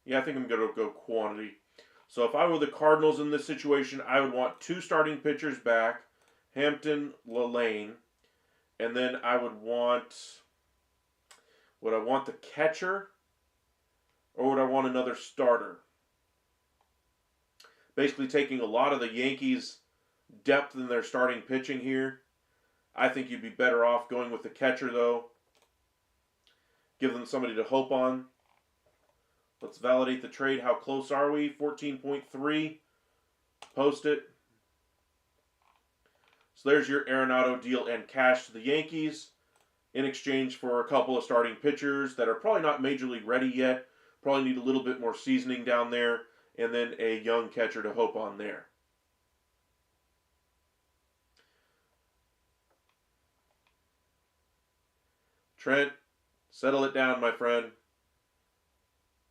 Yeah, I think I'm going to go quantity. So if I were the Cardinals in this situation, I would want 2 starting pitchers back, Hampton, Lalane, and then I would I want the catcher, or would I want another starter? Basically taking a lot of the Yankees' depth in their starting pitching here. I think you'd be better off going with the catcher, though. Give them somebody to hope on. Let's validate the trade. How close are we? 14.3. Post it. So there's your Arenado deal and cash to the Yankees in exchange for a couple of starting pitchers that are probably not major league ready yet. Probably need a little bit more seasoning down there. And then a young catcher to hope on there. Trent, settle it down, my friend.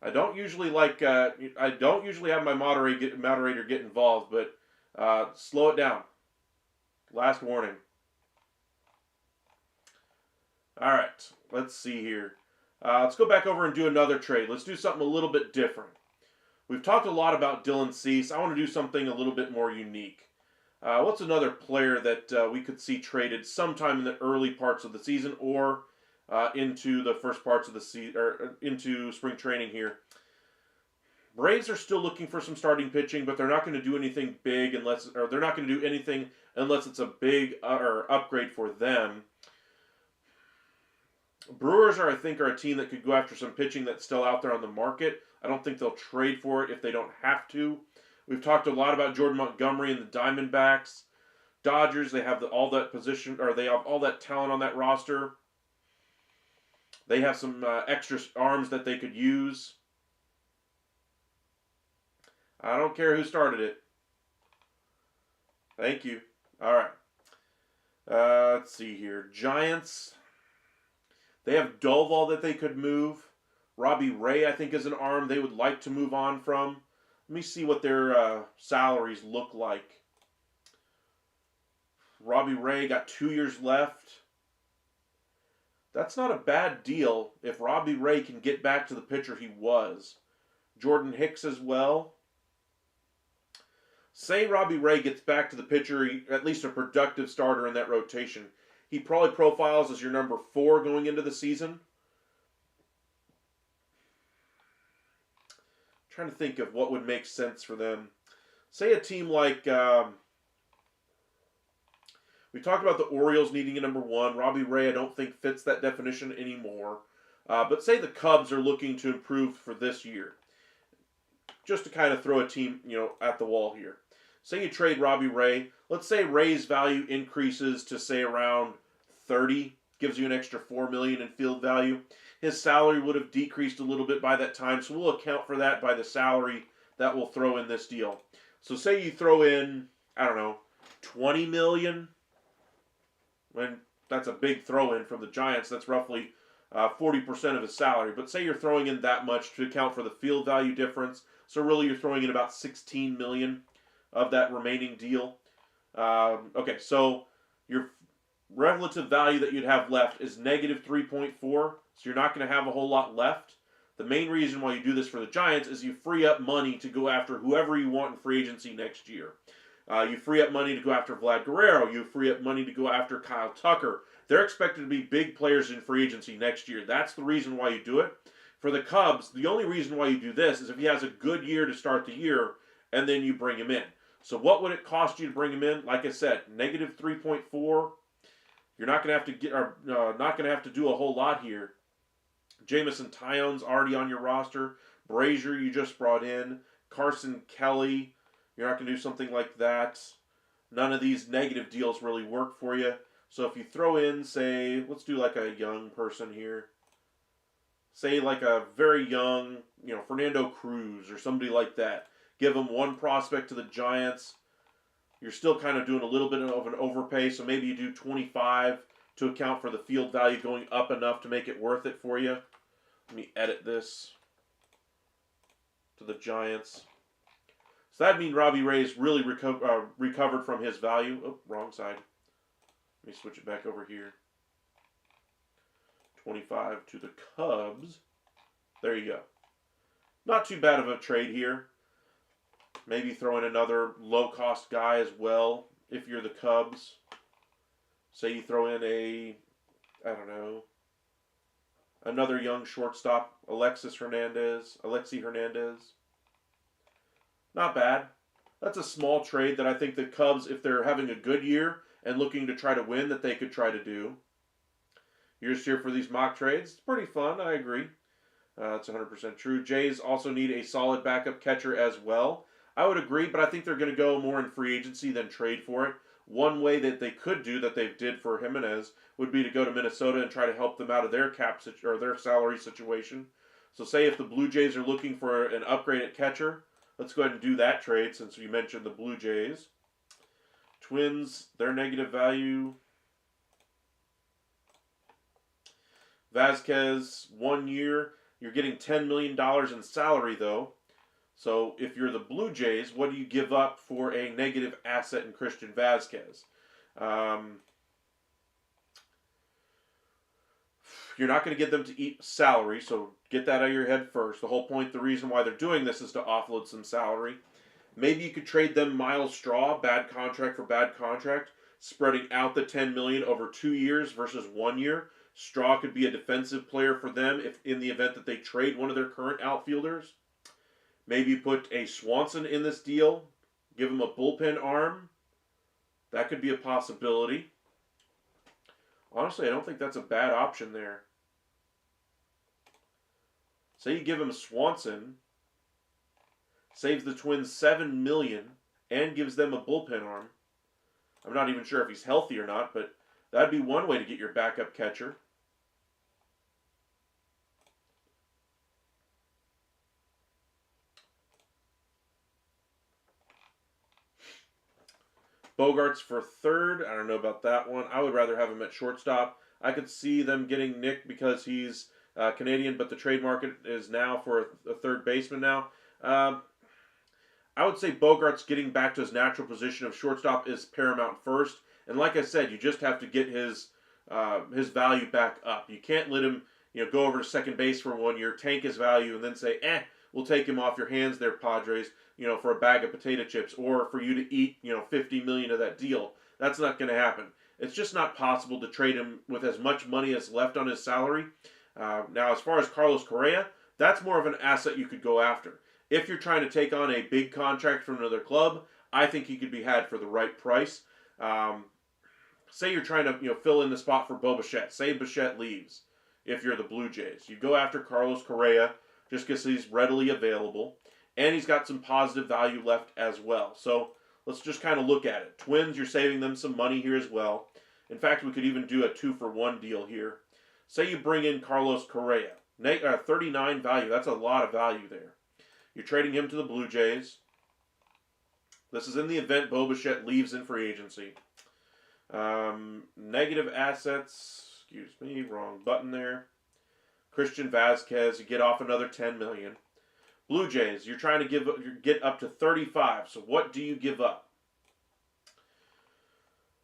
I don't usually have my moderator get involved, but slow it down. Last warning. All right, let's see here. Let's go back over and do another trade. Let's do something a little bit different. We've talked a lot about Dylan Cease. I want to do something a little bit more unique. What's another player that we could see traded sometime in the early parts of the season or into the first parts of the season, or into spring training here? Braves are still looking for some starting pitching, but they're not going to do anything big they're not going to do anything unless it's a big or upgrade for them. Brewers I think are a team that could go after some pitching that's still out there on the market. I don't think they'll trade for it if they don't have to. We've talked a lot about Jordan Montgomery and the Diamondbacks. Dodgers, they have all that talent on that roster. They have some extra arms that they could use. I don't care who started it. Thank you. All right. Let's see here. Giants. They have Doval that they could move. Robbie Ray, I think, is an arm they would like to move on from. Let me see what their salaries look like. Robbie Ray got 2 years left. That's not a bad deal if Robbie Ray can get back to the pitcher he was. Jordan Hicks as well. Say Robbie Ray gets back to the pitcher, at least a productive starter in that rotation. He probably profiles as your number 4 going into the season. I'm trying to think of what would make sense for them. Say a team like, we talked about the Orioles needing a number 1. Robbie Ray I don't think fits that definition anymore. But say the Cubs are looking to improve for this year. Just to kind of throw a team, at the wall here. Say you trade Robbie Ray. Let's say Ray's value increases to say around 30, gives you an extra $4 million in field value. His salary would have decreased a little bit by that time, so we'll account for that by the salary that we'll throw in this deal. So say you throw in, I don't know, $20 million. When that's a big throw-in from the Giants, that's roughly 40% of his salary. But say you're throwing in that much to account for the field value difference. So really you're throwing in about $16 million of that remaining deal. Okay, so your relative value that you'd have left is negative 3.4. So you're not going to have a whole lot left. The main reason why you do this for the Giants is you free up money to go after whoever you want in free agency next year. You free up money to go after Vlad Guerrero. You free up money to go after Kyle Tucker. They're expected to be big players in free agency next year. That's the reason why you do it. For the Cubs, the only reason why you do this is if he has a good year to start the year, and then you bring him in. So what would it cost you to bring him in? Like I said, negative 3.4. You're not going to have to not going to have to do a whole lot here. Jamison Tyon's already on your roster. Brazier you just brought in. Carson Kelly, you're not going to do something like that. None of these negative deals really work for you. So if you throw in, say, let's do like a young person here. Say like a very young, Fernando Cruz or somebody like that. Give them one prospect to the Giants. You're still kind of doing a little bit of an overpay, so maybe you do 25 to account for the field value going up enough to make it worth it for you. Let me edit this to the Giants. So that'd mean Robbie Ray's really recovered from his value. Oh, wrong side. Let me switch it back over here. 25 to the Cubs. There you go. Not too bad of a trade here. Maybe throw in another low-cost guy as well if you're the Cubs. Say you throw in another young shortstop, Alexi Hernandez. Not bad. That's a small trade that I think the Cubs, if they're having a good year and looking to try to win, that they could try to do. You're just here for these mock trades. It's pretty fun, I agree. That's 100% true. Jays also need a solid backup catcher as well. I would agree, but I think they're going to go more in free agency than trade for it. One way that they could do that they did for Jimenez would be to go to Minnesota and try to help them out of their or their salary situation. So say if the Blue Jays are looking for an upgrade at catcher, let's go ahead and do that trade since you mentioned the Blue Jays. Twins, their negative value. Vasquez, 1 year. You're getting $10 million in salary, though. So if you're the Blue Jays, what do you give up for a negative asset in Christian Vasquez? You're not going to get them to eat salary, so get that out of your head first. The whole point, the reason why they're doing this is to offload some salary. Maybe you could trade them Miles Straw, bad contract for bad contract, spreading out the $10 million over 2 years versus 1 year. Straw could be a defensive player for them if in the event that they trade one of their current outfielders. Maybe put a Swanson in this deal, give him a bullpen arm. That could be a possibility. Honestly, I don't think that's a bad option there. Say you give him Swanson, saves the Twins $7 million, and gives them a bullpen arm. I'm not even sure if he's healthy or not, but that'd be one way to get your backup catcher. Bogarts for third. I don't know about that one. I would rather have him at shortstop. I could see them getting Nick because he's Canadian, but the trade market is now for a third baseman now. I would say Bogarts getting back to his natural position of shortstop is paramount first. And like I said, you just have to get his value back up. You can't let him go over to second base for 1 year, tank his value, and then say, we'll take him off your hands there, Padres, for a bag of potato chips, or for you to eat, $50 million of that deal. That's not going to happen. It's just not possible to trade him with as much money as left on his salary. Now, as far as Carlos Correa, that's more of an asset you could go after. If you're trying to take on a big contract from another club, I think he could be had for the right price. Say you're trying to fill in the spot for Bo Bichette. Say Bichette leaves if you're the Blue Jays. You go after Carlos Correa just because he's readily available. And he's got some positive value left as well. So let's just kind of look at it. Twins, you're saving them some money here as well. In fact, we could even do a 2-for-1 deal here. Say you bring in Carlos Correa. 39 value. That's a lot of value there. You're trading him to the Blue Jays. This is in the event Bo Bichette leaves in free agency. Negative assets. Excuse me, wrong button there. Christian Vasquez, you get off another $10 million. Blue Jays, you're trying to get up to 35. So what do you give up?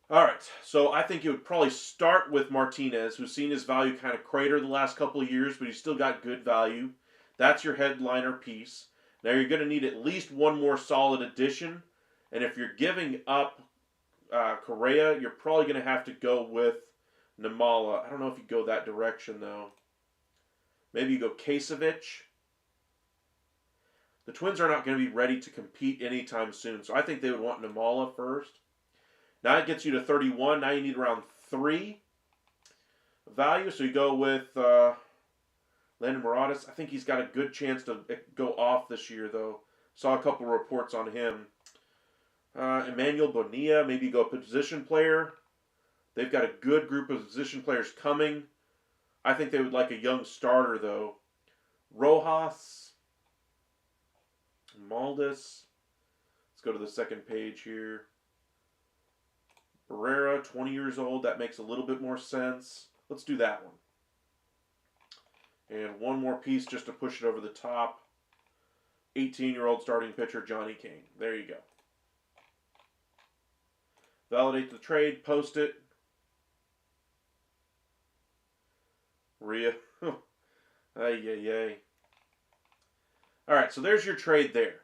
All right, so I think you would probably start with Martinez, who's seen his value kind of crater the last couple of years, but he's still got good value. That's your headliner piece. Now you're going to need at least one more solid addition, and if you're giving up Correa, you're probably going to have to go with Namala. I don't know if you go that direction, though. Maybe you go Kasevich. The Twins are not going to be ready to compete anytime soon, so I think they would want Namala first. Now it gets you to 31. Now you need around 3 value. So you go with Landon Moritas. I think he's got a good chance to go off this year, though. Saw a couple reports on him. Emmanuel Bonilla, maybe go position player. They've got a good group of position players coming. I think they would like a young starter, though. Rojas. Maldus. Let's go to the second page here. Barrera, 20 years old. That makes a little bit more sense. Let's do that one. And one more piece just to push it over the top. 18-year-old starting pitcher Johnny Kane. There you go. Validate the trade. Post it. Rhea. Ay. All right, so there's your trade there.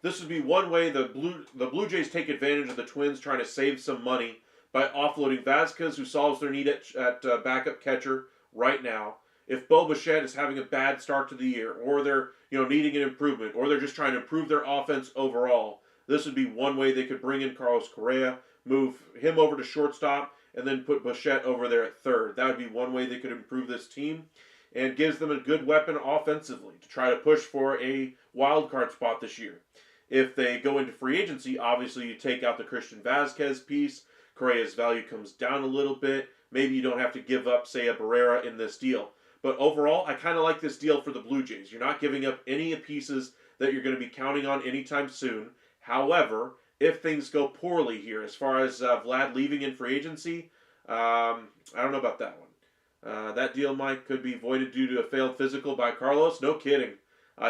This would be one way the Blue Jays take advantage of the Twins trying to save some money by offloading Vasquez, who solves their need at backup catcher right now. If Bo Bichette is having a bad start to the year, or they're needing an improvement, or they're just trying to improve their offense overall, this would be one way they could bring in Carlos Correa, move him over to shortstop, and then put Bichette over there at third. That would be one way they could improve this team, and gives them a good weapon offensively to try to push for a wild card spot this year. If they go into free agency, obviously you take out the Christian Vasquez piece. Correa's value comes down a little bit. Maybe you don't have to give up, say, a Barrera in this deal. But overall, I kind of like this deal for the Blue Jays. You're not giving up any pieces that you're going to be counting on anytime soon. However, if things go poorly here, as far as Vlad leaving in free agency, I don't know about that one. That deal, Mike, could be voided due to a failed physical by Carlos. No kidding.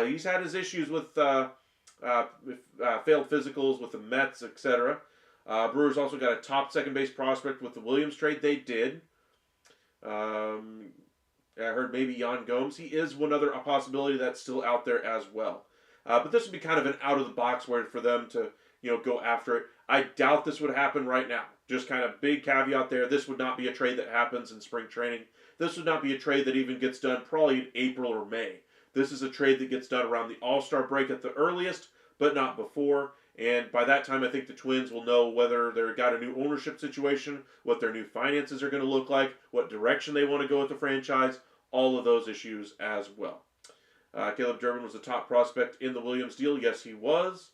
He's had his issues with failed physicals with the Mets, etc. Brewers also got a top second base prospect with the Williams trade. They did. I heard maybe Yan Gomes. He is one other possibility that's still out there as well. But this would be kind of an out-of-the-box way for them to go after it. I doubt this would happen right now. Just kind of big caveat there. This would not be a trade that happens in spring training. This would not be a trade that even gets done probably in April or May. This is a trade that gets done around the All-Star break at the earliest, but not before. And by that time, I think the Twins will know whether they've got a new ownership situation, what their new finances are going to look like, what direction they want to go with the franchise, all of those issues as well. Caleb Durbin was the top prospect in the Williams deal. Yes, he was.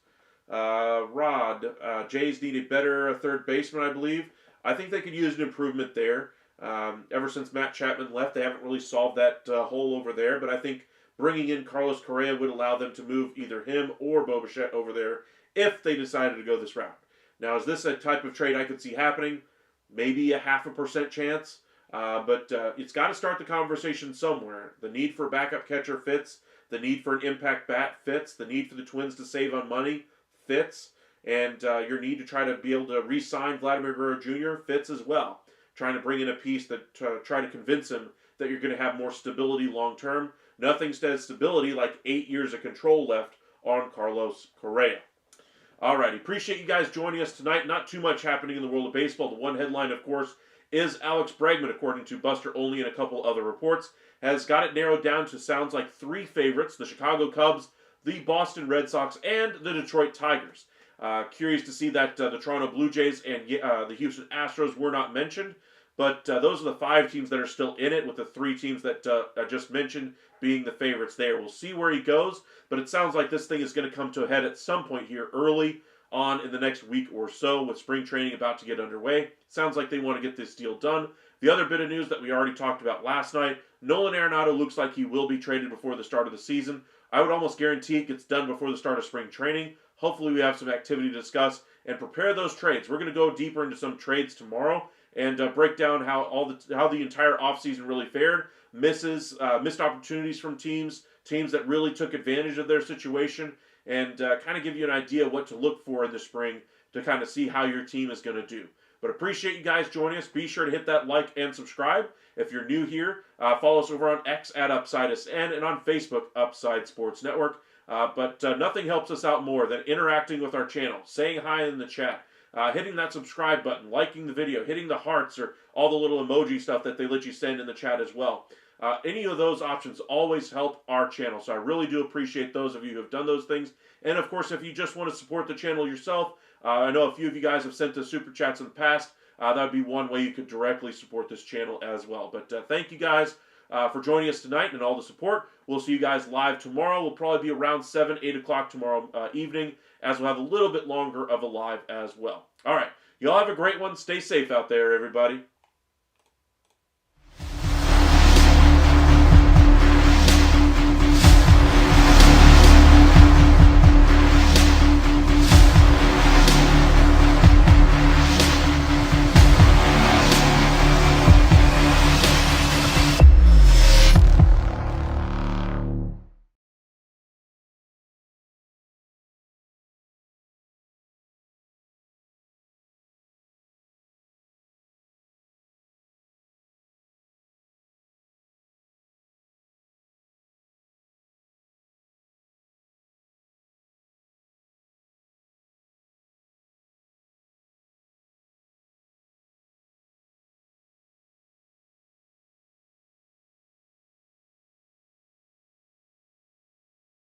Jays need a better third baseman, I believe. I think they could use an improvement there. Ever since Matt Chapman left, they haven't really solved that hole over there. But I think bringing in Carlos Correa would allow them to move either him or Bo Bichette over there if they decided to go this route. Now, is this a type of trade I could see happening? Maybe a 0.5% chance. But it's got to start the conversation somewhere. The need for a backup catcher fits. The need for an impact bat fits. The need for the Twins to save on money fits. And your need to try to be able to re-sign Vladimir Guerrero Jr. fits as well. Trying to bring in a piece that try to convince him that you're going to have more stability long term. Nothing says stability like 8 years of control left on Carlos Correa. Alrighty, appreciate you guys joining us tonight. Not too much happening in the world of baseball. The one headline, of course, is Alex Bregman, according to Buster Olney and a couple other reports, has got it narrowed down to sounds like 3 favorites: the Chicago Cubs, the Boston Red Sox, and the Detroit Tigers. Curious to see that the Toronto Blue Jays and the Houston Astros were not mentioned, but those are the 5 teams that are still in it, with the 3 teams that I just mentioned being the favorites there. We'll see where he goes, but it sounds like this thing is going to come to a head at some point here early on in the next week or so, with spring training about to get underway. Sounds like they want to get this deal done. The other bit of news that we already talked about last night, Nolan Arenado looks like he will be traded before the start of the season. I would almost guarantee it gets done before the start of spring training. Hopefully we have some activity to discuss and prepare those trades. We're going to go deeper into some trades tomorrow and break down how the entire offseason really fared. Missed opportunities from teams that really took advantage of their situation, and kind of give you an idea what to look for in the spring to kind of see how your team is going to do. But appreciate you guys joining us. Be sure to hit that like and subscribe. If you're new here, follow us over on X at UpsideSN and on Facebook, Upside Sports Network. But nothing helps us out more than interacting with our channel, saying hi in the chat, hitting that subscribe button, liking the video, hitting the hearts, or all the little emoji stuff that they let you send in the chat as well. Any of those options always help our channel, so I really do appreciate those of you who have done those things. And of course, if you just want to support the channel yourself, I know a few of you guys have sent us super chats in the past. that would be one way you could directly support this channel as well. But thank you guys for joining us tonight and all the support. We'll see you guys live tomorrow. We'll probably be around 7, 8 o'clock tomorrow evening, as we'll have a little bit longer of a live as well. All right. Y'all have a great one. Stay safe out there, everybody.